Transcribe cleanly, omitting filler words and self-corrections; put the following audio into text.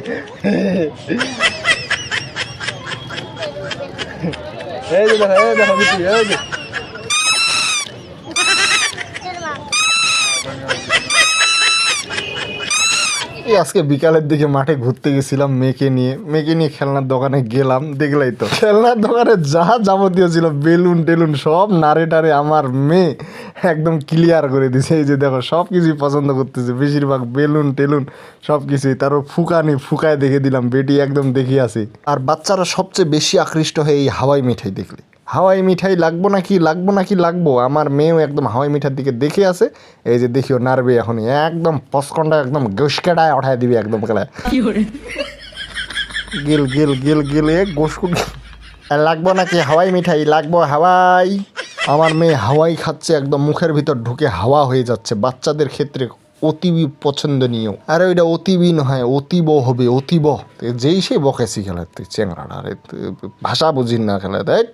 এই যে দেখো, এই দেখো বিটি, এই যে এই আজকে বিকালের দিকে মাঠে ঘুরতে গেছিলাম মেয়েকে নিয়ে খেলনার দোকানে গেলাম। দেখলেই তো খেলনার দোকানে যা যাবতীয় ছিল বেলুন টেলুন সব নাড়ে টারে আমার মেয়ে একদম ক্লিয়ার করে দিছে। এই যে দেখো সব কিছুই পছন্দ করতেছে, বেশিরভাগ বেলুন টেলুন সব কিছুই। তারপর ফুকায় দেখে দিলাম, বেটি একদম দেখি আছে। আর বাচ্চারা সবচেয়ে বেশি আকৃষ্ট হয় এই হাওয়াই মিঠাই দেখলে। হাওয়াই মিঠাই লাগবো নাকি লাগবো। আমার মেয়েও একদম হাওয়াই মিঠার দিকে দেখে আছে। এই যে দেখিও নাড়বে এখন, একদম পসকনটা একদম গোসকেটায় ওঠায় দিবি একদম খেলায়। গিল এ গোসকুট। লাগবো নাকি হাওয়াই মিঠাই? লাগবো হাওয়াই। আমার মেয়ে হাওয়াই খাচ্ছে, একদম মুখের ভিতর ঢুকে হাওয়া হয়ে যাচ্ছে। বাচ্চাদের ক্ষেত্রে অতিবি পছন্দনীয়। আরে ওইটা অতিবি নয়, অতীব হবে, অতীব। যেই সে বকেছি খেলাতে চেংড়াটা, আরে ভাষা বুঝিন না খেলা দেখ।